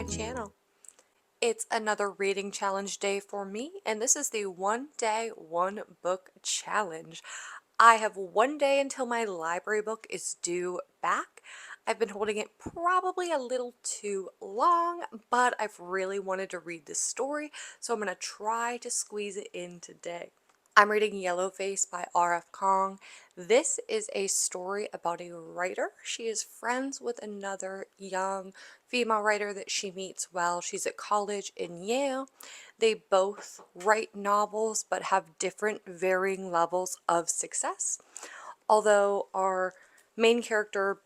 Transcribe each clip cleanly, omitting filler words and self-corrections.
channel. It's another reading challenge day for me, and this is the 1 day, 1 book challenge. I have 1 day until my library book is due back. I've been holding it probably a little too long, but I've really wanted to read this story, so I'm going to try to squeeze it in today. I'm reading Yellowface by r.f.kuang. This is a story about a writer. She is friends with another young female writer that she meets while she's at college in Yale. They both write novels but have different varying levels of success. Although our main character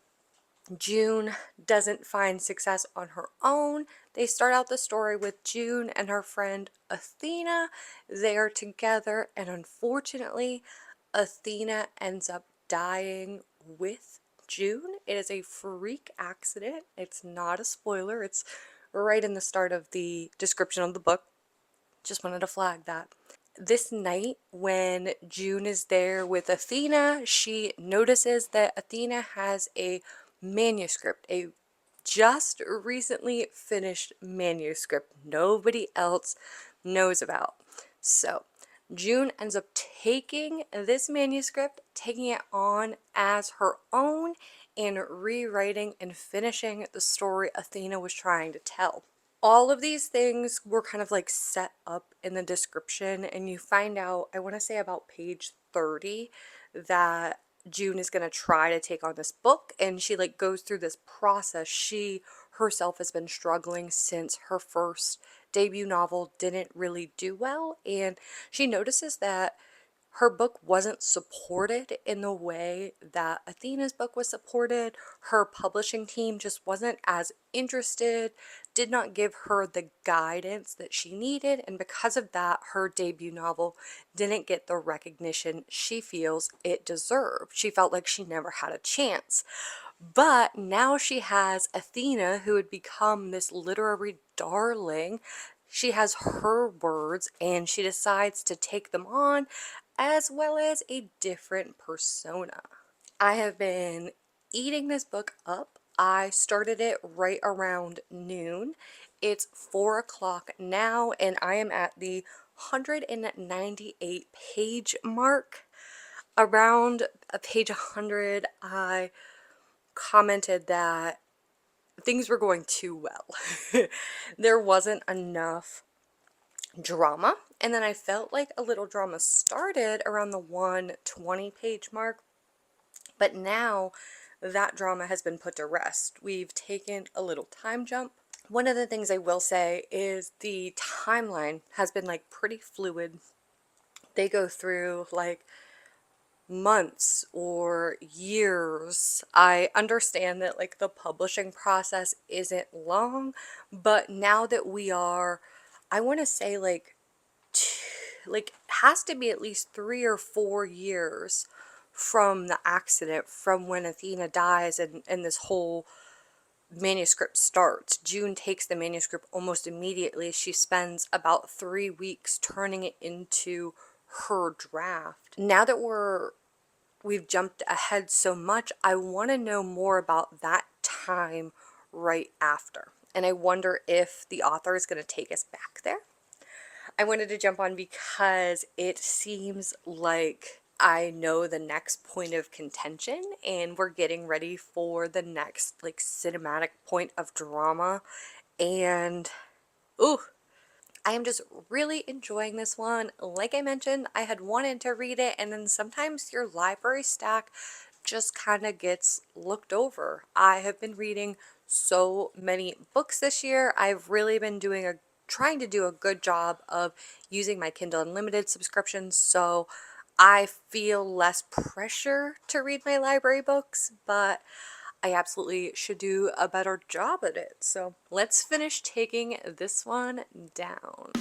June doesn't find success on her own. They start out the story with June and her friend Athena. They are together, and unfortunately, Athena ends up dying with June. It is a freak accident. It's not a spoiler. It's right in the start of the description of the book. Just wanted to flag that. This night, when June is there with Athena, she notices that Athena has a manuscript, a just recently finished manuscript nobody else knows about. So June ends up taking this manuscript, taking it on as her own, and rewriting and finishing the story Athena was trying to tell. All of these things were kind of like set up in the description, and you find out, I want to say about page 30, that June is going to try to take on this book, and she like goes through this process. She herself has been struggling since her first debut novel didn't really do well, and she notices that her book wasn't supported in the way that Athena's book was supported. Her publishing team just wasn't as interested, did not give her the guidance that she needed, and because of that, her debut novel didn't get the recognition she feels it deserved. She felt like she never had a chance. But now she has Athena, who had become this literary darling. She has her words, and she decides to take them on, as well as a different persona. I have been eating this book up. I started it right around noon. It's 4 o'clock now, and I am at the 198 page mark. Around page 100, I commented that things were going too well. There wasn't enough drama, and then I felt like a little drama started around the 120 page mark, but now that drama has been put to rest. We've taken a little time jump. One of the things I will say is the timeline has been like pretty fluid. They go through like months or years. I understand that like the publishing process isn't long, but now that we are, I want to say like has to be at least 3 or 4 years from the accident, from when Athena dies and this whole manuscript starts. June takes the manuscript almost immediately. She spends about 3 weeks turning it into her draft. Now that we've jumped ahead so much, I want to know more about that time right after. And I wonder if the author is going to take us back there. I wanted to jump on because it seems like I know the next point of contention, and we're getting ready for the next like cinematic point of drama. And ooh, I am just really enjoying this one. Like I mentioned, I had wanted to read it, and then sometimes your library stack just kind of gets looked over. I have been reading so many books this year. I've really been trying to do a good job of using my Kindle Unlimited subscription, so I feel less pressure to read my library books, but I absolutely should do a better job at it. So let's finish taking this one down.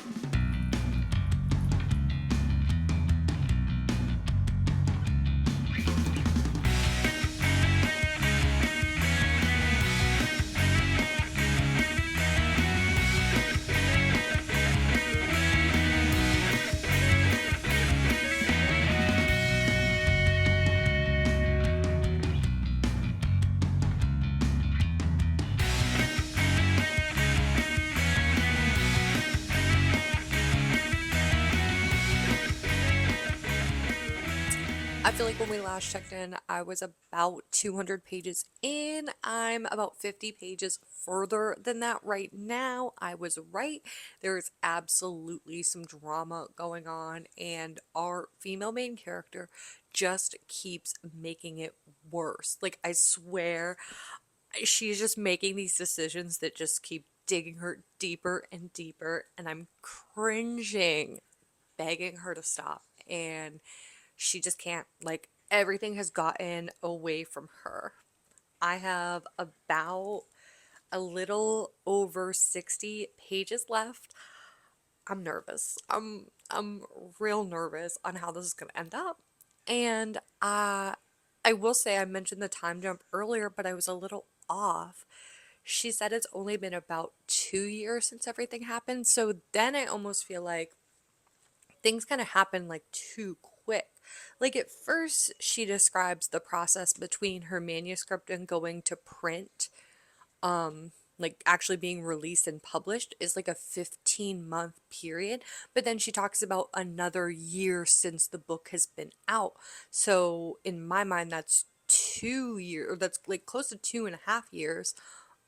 feel like when we last checked in, I was about 200 pages in. I'm about 50 pages further than that right now. I was right. There's absolutely some drama going on, and our female main character just keeps making it worse. Like, I swear, she's just making these decisions that just keep digging her deeper and deeper, and I'm cringing, begging her to stop. And she just can't. Like, everything has gotten away from her. I have about a little over 60 pages left. I'm nervous. I'm real nervous on how this is going to end up. And I will say, I mentioned the time jump earlier, but I was a little off. She said it's only been about 2 years since everything happened. So then I almost feel like things kind of happen like too quick. Like, at first, she describes the process between her manuscript and going to print, like actually being released and published, is like a 15-month period. But then she talks about another year since the book has been out. So in my mind, that's 2 years, or that's like close to 2.5 years.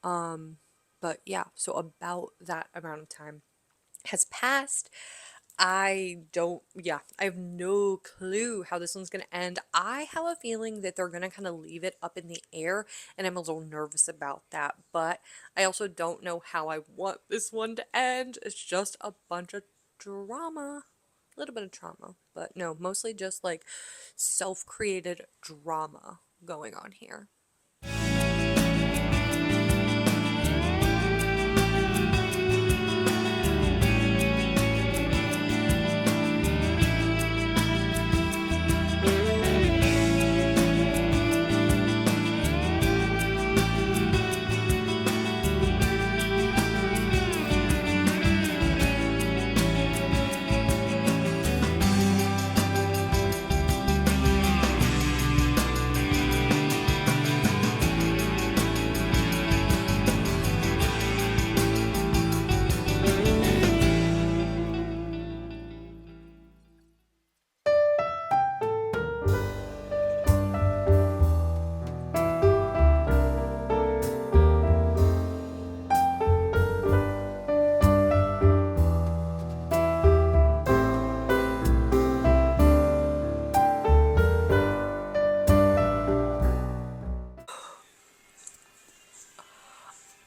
But yeah, so about that amount of time has passed. I have no clue how this one's gonna end. I have a feeling that they're gonna kind of leave it up in the air, and I'm a little nervous about that. But I also don't know how I want this one to end. It's just a bunch of drama. A little bit of trauma, but no, mostly just like self-created drama going on here.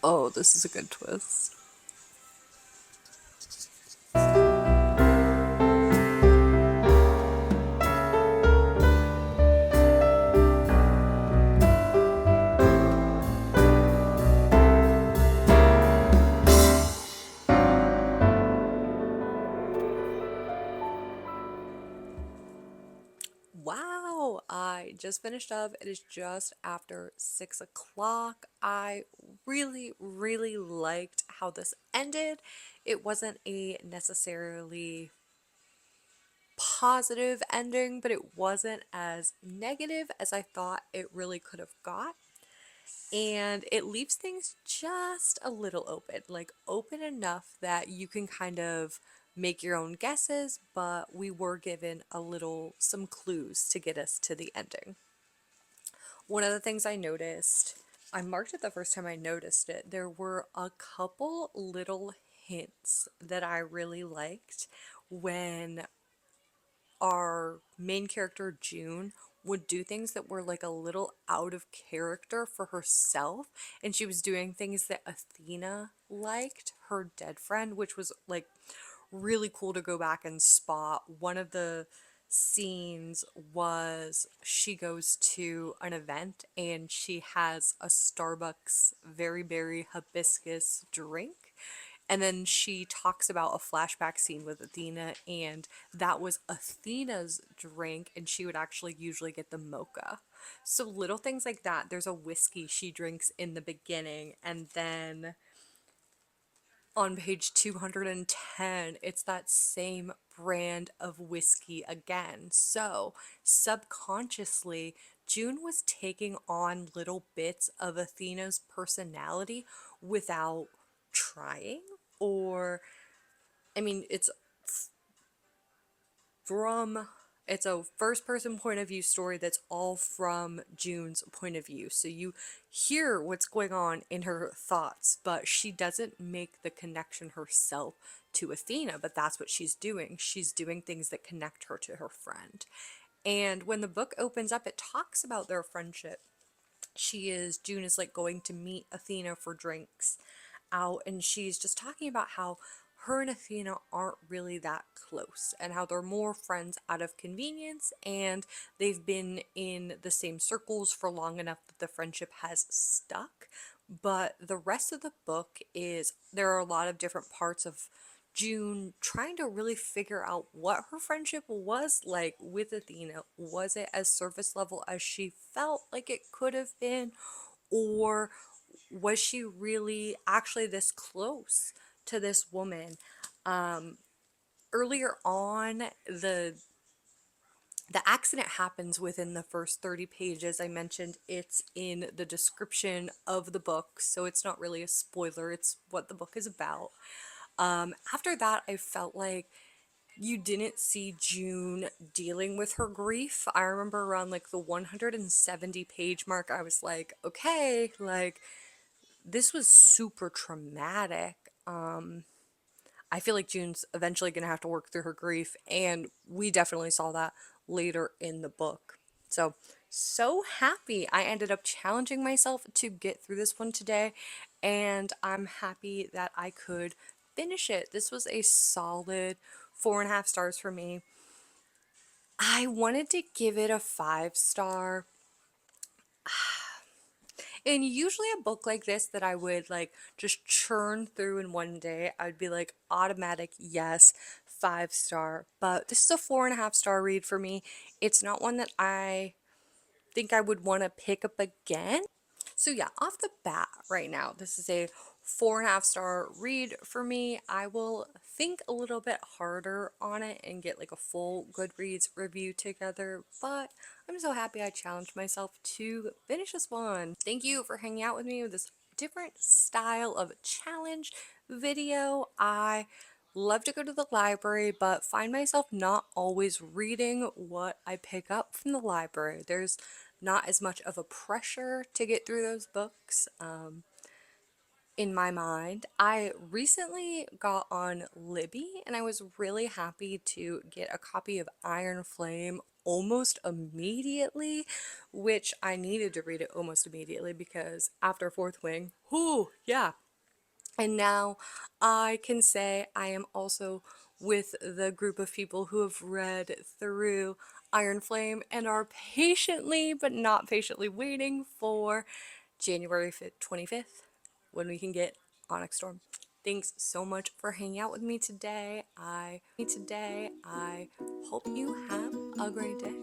Oh, this is a good twist. Wow, I just finished up. It is just after 6 o'clock. I really, really liked how this ended. It wasn't a necessarily positive ending, but it wasn't as negative as I thought it really could have got. And it leaves things just a little open, like open enough that you can kind of make your own guesses, but we were given some clues to get us to the ending. One of the things I noticed, I marked it the first time I noticed it, there were a couple little hints that I really liked when our main character June would do things that were like a little out of character for herself, and she was doing things that Athena liked, her dead friend, which was like really cool to go back and spot. One of the scenes was she goes to an event and she has a Starbucks very berry hibiscus drink, and then she talks about a flashback scene with Athena, and that was Athena's drink, and she would actually usually get the mocha. So little things like that. There's a whiskey she drinks in the beginning, and then on page 210, it's that same brand of whiskey again. So subconsciously, June was taking on little bits of Athena's personality without trying. Or, I mean, it's from It's a first person point of view story that's all from June's point of view. So you hear what's going on in her thoughts, but she doesn't make the connection herself to Athena, but that's what she's doing. She's doing things that connect her to her friend. And when the book opens up, it talks about their friendship. June is like going to meet Athena for drinks out, and she's just talking about how her and Athena aren't really that close and how they're more friends out of convenience, and they've been in the same circles for long enough that the friendship has stuck. But the rest of the book is there are a lot of different parts of June trying to really figure out what her friendship was like with Athena. Was it as surface level as she felt like it could have been? Or was she really actually this close to this woman? Earlier on, the accident happens within the first 30 pages. I mentioned it's in the description of the book, so it's not really a spoiler. It's what the book is about. After that, I felt like you didn't see June dealing with her grief. I remember around like the 170 page mark, I was like, okay, like this was super traumatic. I feel like June's eventually going to have to work through her grief, and we definitely saw that later in the book. So happy I ended up challenging myself to get through this one today, and I'm happy that I could finish it. This was a solid 4.5 stars for me. I wanted to give it a 5 star. And usually a book like this that I would like just churn through in one day, I'd be like automatic yes, 5 star. But this is a 4.5 star read for me. It's not one that I think I would want to pick up again. So yeah, off the bat right now, this is a 4.5 star read for me. I will think a little bit harder on it and get like a full Goodreads review together, but I'm so happy I challenged myself to finish this one. Thank you for hanging out with me with this different style of challenge video. I love to go to the library, but find myself not always reading what I pick up from the library. There's not as much of a pressure to get through those books. In my mind, I recently got on Libby, and I was really happy to get a copy of Iron Flame almost immediately, which I needed to read it almost immediately because after Fourth Wing, whoo, yeah. And now I can say I am also with the group of people who have read through Iron Flame and are patiently, but not patiently, waiting for January 5th, 25th, when we can get Onyx Storm. Thanks so much for hanging out with me today. I hope you have a great day.